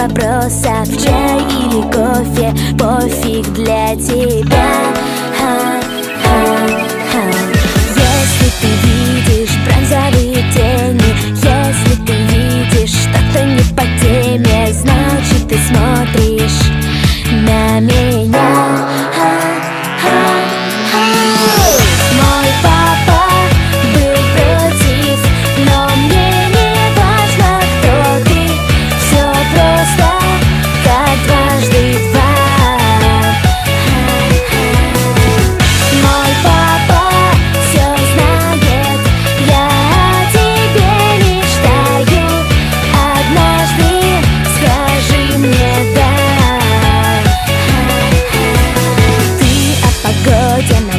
вопросов, чай или кофе, пофиг для тебя. Если ты видишь бронзовые тени, если ты видишь что-то не по теме, значит ты смотришь на меня. Мой папа был против, но мне не важно, кто ты. Все просто, как дважды два. Мой папа все знает, я о тебе мечтаю. Однажды скажи мне да. Ты о погоде на